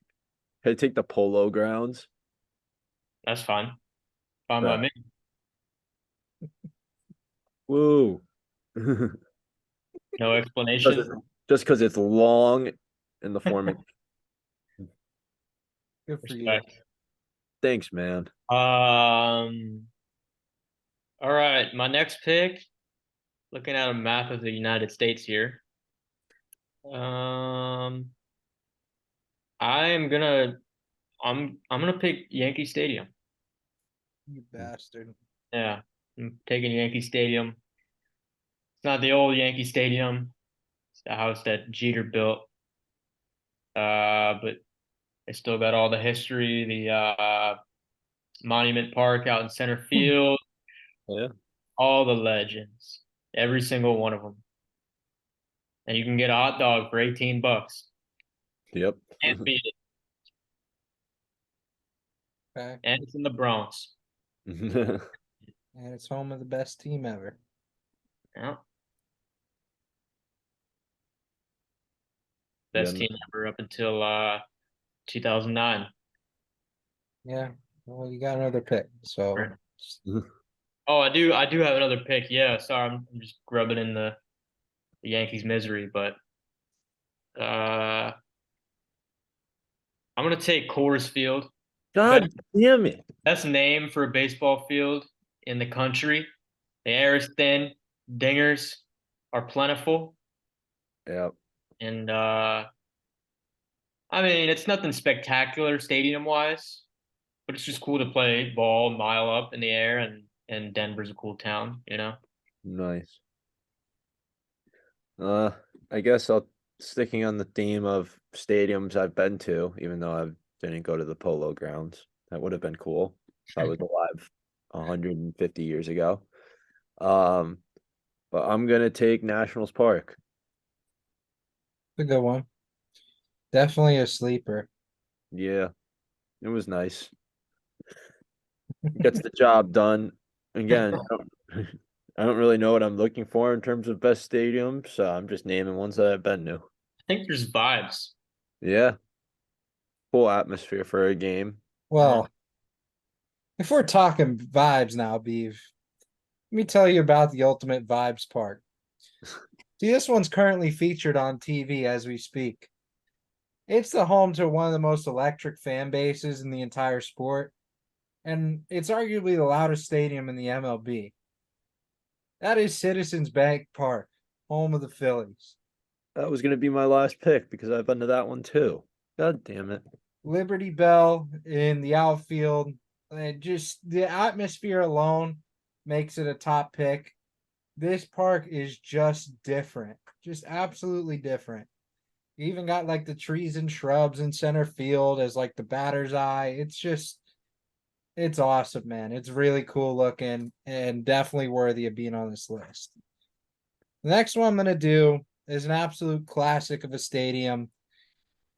can I take the Polo Grounds? That's fine. Fine by Yeah. me. Woo. No explanation. Just because it's long in the format. Good for you. Respect. Thanks, man. All right, my next pick, looking at a map of the United States here. I am gonna I'm gonna pick Yankee Stadium. You bastard. Yeah, I'm taking Yankee Stadium. It's not the old Yankee Stadium. It's the house that Jeter built. But it still got all the history, the Monument Park out in center field, Yeah. all the legends, every single one of them. And you can get a hot dog for $18. Yep. Can't beat it. Okay. And it's in the Bronx. And it's home of the best team ever. Yeah. Best Yeah. team ever up until 2009. Yeah. Well, you got another pick. So Right. Oh, I do have another pick. Yeah, sorry, I'm just grubbing in the Yankees misery, but I'm gonna take Coors Field. God damn it. Best name for a baseball field in the country. The air is thin, dingers are plentiful, Yep. and I mean it's nothing spectacular stadium wise, but it's just cool to play ball mile up in the air, and Denver's a cool town, you know. Nice. I guess I'll sticking on the theme of stadiums I've been to, even though I didn't go to the Polo Grounds. That would have been cool if I was alive 150 years ago. But I'm gonna take Nationals Park. a good one. Definitely a sleeper. Yeah, it was nice. Gets the job done. Again, I don't really know what I'm looking for in terms of best stadiums, so I'm just naming ones that I've been to. I think there's vibes. Yeah. Cool atmosphere for a game. Well, if we're talking vibes now, Beef, let me tell you about the Ultimate Vibes Park. See, this one's currently featured on TV as we speak. It's the home to one of the most electric fan bases in the entire sport, and it's arguably the loudest stadium in the MLB. That is Citizens Bank Park, home of the Phillies. That was gonna be my last pick because I've been to that one too. God damn it. Liberty Bell in the outfield, and just the atmosphere alone makes it a top pick. This park is just different, just absolutely different. You even got like the trees and shrubs in center field as like the batter's eye. It's awesome, man. It's really cool looking and definitely worthy of being on this list. The next one I'm gonna do is an absolute classic of a stadium.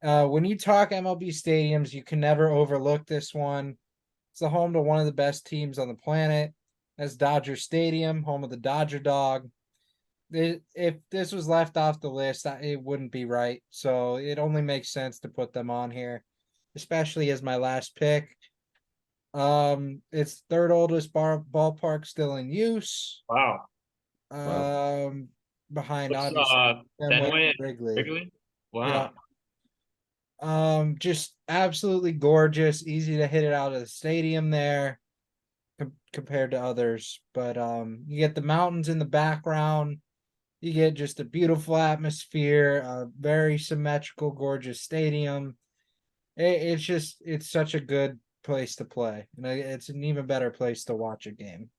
When you talk MLB stadiums, you can never overlook this one. It's the home to one of the best teams on the planet. That's Dodger Stadium, home of the Dodger Dog. If this was left off the list, it wouldn't be right. So it only makes sense to put them on here, especially as my last pick. It's third oldest ballpark still in use. Wow. Behind What's obviously Fenway Fenway and and Wrigley. Wrigley? Yeah. Wow. Just absolutely gorgeous, easy to hit it out of the stadium there compared to others. But you get the mountains in the background. You get just a beautiful atmosphere, a very symmetrical, gorgeous stadium. It's such a good place to play. And it's an even better place to watch a game.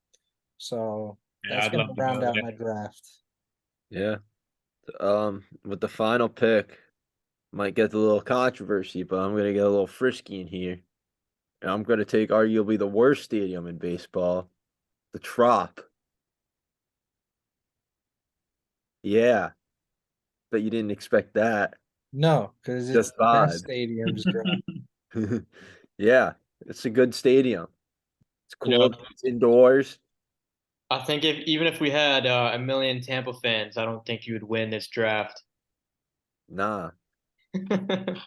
So Yeah, that's I'd gonna love to round go out there. my draft. Yeah. With the final pick, might get a little controversy, but I'm gonna get a little frisky in here. And I'm gonna take arguably the worst stadium in baseball, the Trop. Yeah, but you didn't expect that. No, because it's Just the best vibe. stadiums draft. Yeah, it's a good stadium. It's You know, cool. It's indoors. I think even if we had a million Tampa fans, I don't think you would win this draft. Nah,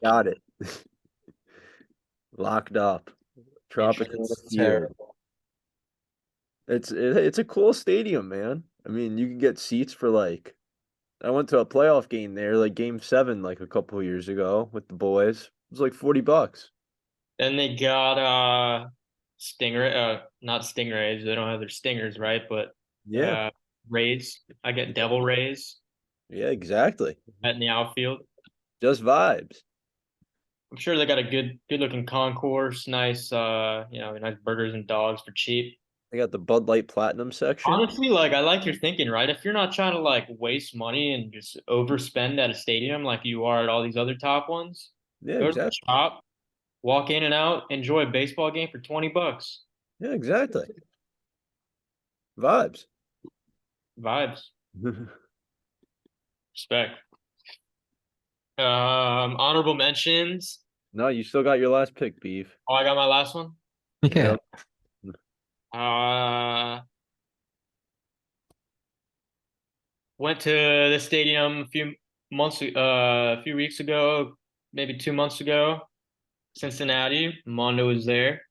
got it. Locked up. Tropicana It's Field. terrible. It's a cool stadium, man. I mean, you can get seats for like I went to a playoff game there, like game 7 like a couple years ago with the boys. It was like $40. Then they got Stingray, not Stingrays. They don't have their stingers, right? But Yeah. Rays. I get Devil Rays Yeah, exactly. in the outfield. Just vibes. I'm sure they got a good looking concourse, nice nice burgers and dogs for cheap. They got the Bud Light Platinum section. Honestly, like I like your thinking, right? If you're not trying to like waste money and just overspend at a stadium like you are at all these other top ones, Yeah, go to the exactly. shop, walk in and out, enjoy a baseball game for $20. Yeah, exactly. Vibes. Vibes, respect. Honorable mentions. No, you still got your last pick, Beef. Oh, I got my last one. Yeah. Yep. Went to the stadium a few weeks ago, maybe 2 months ago. Cincinnati, Mondo was there.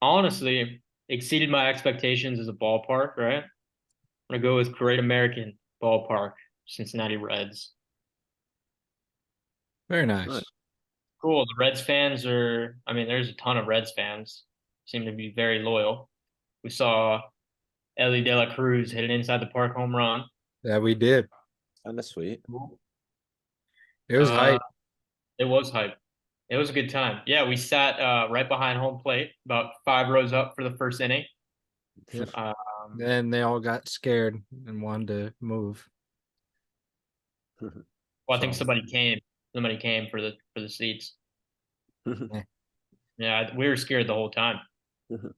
Honestly, exceeded my expectations as a ballpark, right? I'm gonna go with Great American Ballpark, Cincinnati Reds. Very nice. Nice. Cool. The Reds fans there's a ton of Reds fans. Seem to be very loyal. We saw Ellie De La Cruz hit an inside the park home run. Yeah, we did. Kind of sweet. It was hype. It was hype. It was a good time. Yeah, we sat right behind home plate, about 5 rows up for the first inning. Then they all got scared and wanted to move. Well, I think So- somebody came. Somebody came for the seats. Yeah, we were scared the whole time. Don't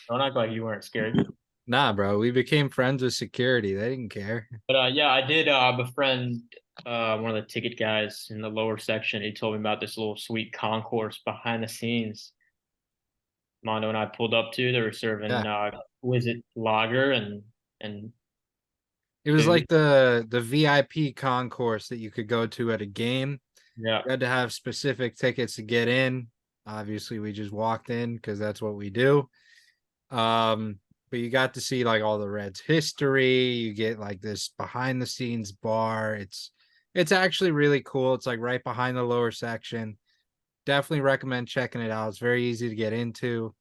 act like you weren't scared. Nah, bro, we became friends with security. They didn't care. But yeah, I did befriend one of the ticket guys in the lower section. He told me about this little sweet concourse behind the scenes. Mondo and I pulled up to. They were serving exquisite lager and It was Dude. like the VIP concourse that you could go to at a game. Yeah. You had to have specific tickets to get in. Obviously, we just walked in because that's what we do. But you got to see like all the Reds history. You get like this behind the scenes bar. It's actually really cool. It's like right behind the lower section. Definitely recommend checking it out. It's very easy to get into.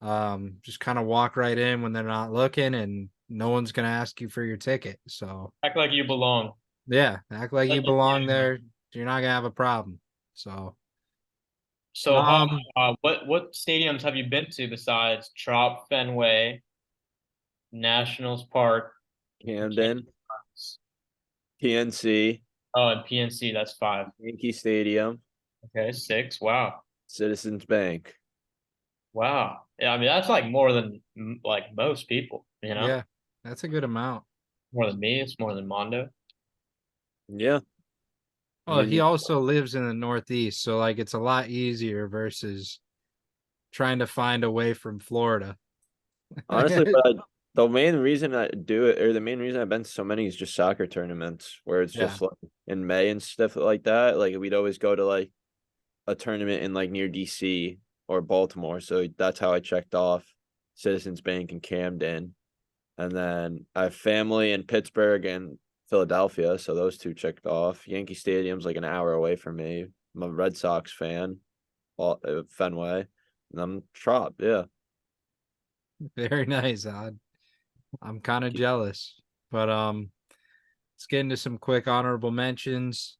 Just kind of walk right in when they're not looking, and no one's gonna ask you for your ticket. So Act like you belong. yeah, act like you Like, belong yeah. there. You're not gonna have a problem. So So how um what stadiums have you been to besides Trop, Fenway, Nationals Park, Camden, PNC, oh, and PNC? That's 5. Yankee Stadium, Okay, 6. Wow. Citizens Bank. Wow. Yeah, I mean that's like more than like most people, yeah, that's a good amount. More than me, it's more than Mondo. Yeah. I Oh, mean, he also lives in the Northeast, so like it's a lot easier versus trying to find away from Florida. honestly, the main reason I do it, or the main reason I've been to so many, is just soccer tournaments where it's Yeah. just like in May and stuff like that. Like we'd always go to like a tournament in like near DC or Baltimore. So that's how I checked off Citizens Bank and Camden. And then I have family in Pittsburgh and Philadelphia. So those two checked off. Yankee Stadium's like an hour away from me. I'm a Red Sox fan, Fenway. And I'm Trop, yeah. Very nice, Odd. I'm kind of jealous. But let's get into some quick honorable mentions.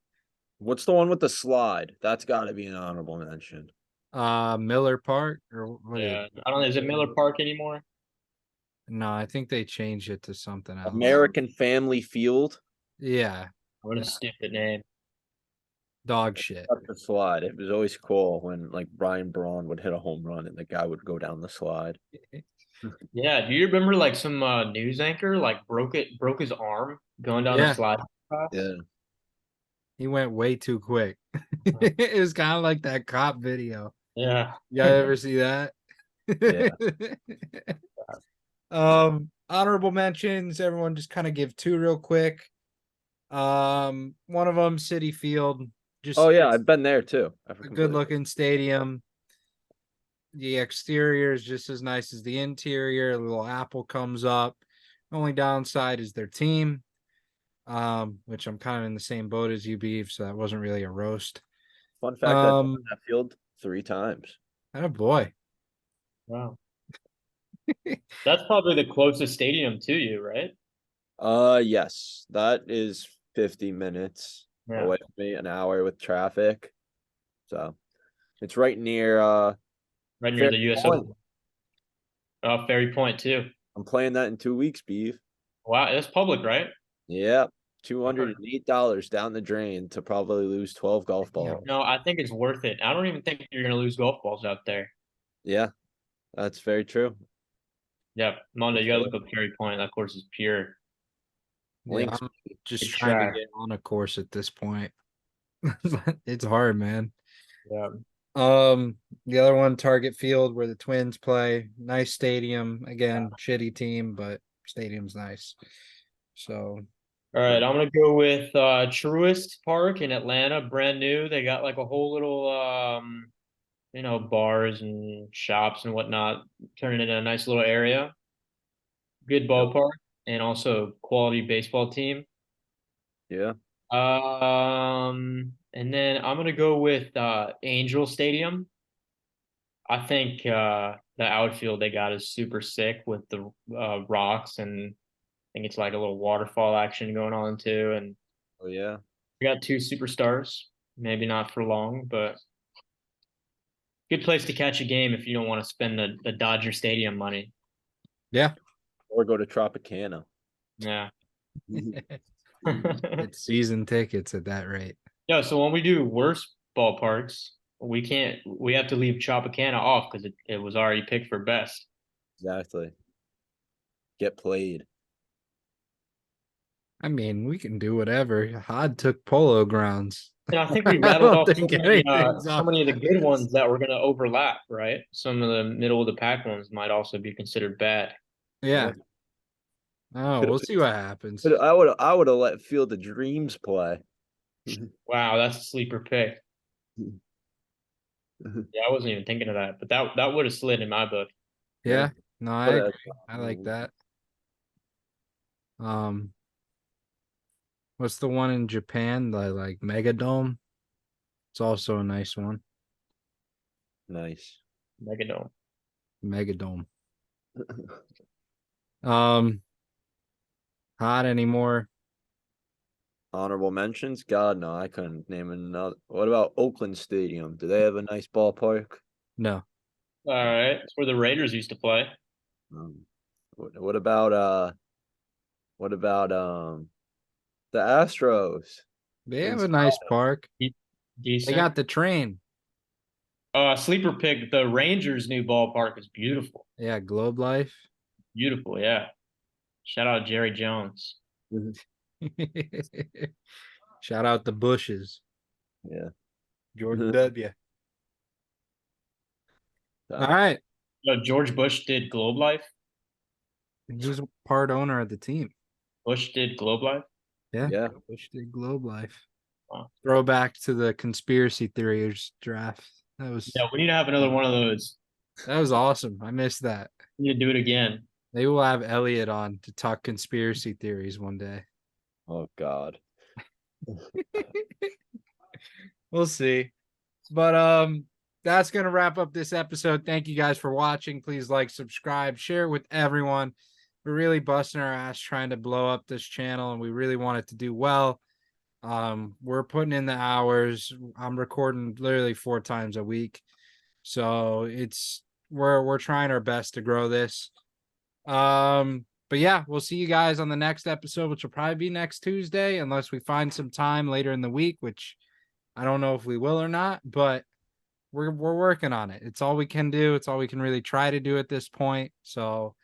What's the one with the slide? That's got to be an honorable mention. Miller Park or what Yeah, I don't know. Is it Miller Park anymore? No, I think they changed it to something else. American Family Field. Yeah, What a stupid name. dog shit. Up the slide. It was always cool when like Brian Braun would hit a home run and the guy would go down the slide. Yeah, do you remember like some news anchor like broke his arm going down a Yeah. slide? Yeah. He went way too quick. It was kind of like that cop video. Yeah. Y'all ever see that? Yeah. Honorable mentions. Everyone just kind of give 2 real quick. One of them, City Field. Just Oh yeah, I've been there too. a good looking stadium. The exterior is just as nice as the interior. A little apple comes up. Only downside is their team. Which I'm kind of in the same boat as you, Beef, so that wasn't really a roast. Fun fact, I've been to that field 3 times. Oh boy. Wow. That's probably the closest stadium to you, right? Yes, that is 50 minutes Yeah. away from me, an hour with traffic. So it's right near Right near the Ferry US Point. Open. Oh, Ferry Point too. I'm playing that in 2 weeks, Beef. Wow, that's public, right? Yeah. $208 down the drain to probably lose 12 golf balls. No, I think it's worth it. I don't even think you're gonna lose golf balls out there. Yeah, that's very true. Yeah, Mondo, you gotta look up Ferry Point. That course is pure. Yeah, Links. I'm just Good trying track. to get on a course at this point. It's hard, man. Yeah. The other one, Target Field, where the Twins play. Nice stadium. Again, shitty team, but stadium's nice. So All right, I'm gonna go with Truist Park in Atlanta, brand new. They got like a whole little bars and shops and whatnot, turning it into a nice little area. Good ballpark and also quality baseball team. Yeah. And then I'm gonna go with Angel Stadium. I think the outfield they got is super sick with the rocks, and I think it's like a little waterfall action going on too. And Oh yeah. we got 2 superstars, maybe not for long, but good place to catch a game if you don't want to spend the Dodger Stadium money. yeah. Or go to Tropicana. Yeah. It's season tickets at that rate. Yeah, so when we do worse ballparks, we have to leave Tropicana off because it was already picked for best. Exactly. Get played. I mean, we can do whatever. Hod took Polo Grounds. And I think we I rattled don't off so think many, anything's so off many of the the good list. ones that were going to overlap, right? Some of the middle of the pack ones might also be considered bad. Yeah. Oh, we'll see what happens. But I would have let Field of Dreams play. Wow, that's a sleeper pick. Yeah, I wasn't even thinking of that, but that would have slid in my book. Yeah. No, I But, agree. I like that. What's the one in Japan? The like Megadome. It's also a nice one. Nice. Megadome. Megadome. Hot anymore? Honorable mentions? God, no, I couldn't name another. What about Oakland Stadium? Do they have a nice ballpark? No. All right, it's where the Raiders used to play. What about the Astros? They have It's a nice park. They Decent. got the train. Sleeper pick. The Rangers' new ballpark is beautiful. Yeah, Globe Life. Beautiful, yeah. Shout out Jerry Jones. Shout out the Bushes. Yeah. George W. So, All right. George Bush did Globe Life. He's part owner of the team. Bush did Globe Life. yeah. Bush did Globe Life. Wow. Throwback to the conspiracy theories draft. Yeah, we need to have another one of those. That was awesome. I missed that. We need to do it again. Maybe we'll have Elliot on to talk conspiracy theories one day. Oh God. We'll see. But that's gonna wrap up this episode. Thank you guys for watching. Please like, subscribe, share it with everyone. We're really busting our ass trying to blow up this channel, and we really want it to do well. We're putting in the hours. I'm recording literally 4 times a week, so we're trying our best to grow this. But yeah, we'll see you guys on the next episode, which will probably be next Tuesday, unless we find some time later in the week, which I don't know if we will or not, but we're working on it. It's all we can do. It's all we can really try to do at this point. So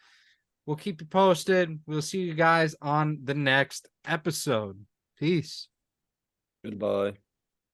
we'll keep you posted. We'll see you guys on the next episode. Peace. Goodbye.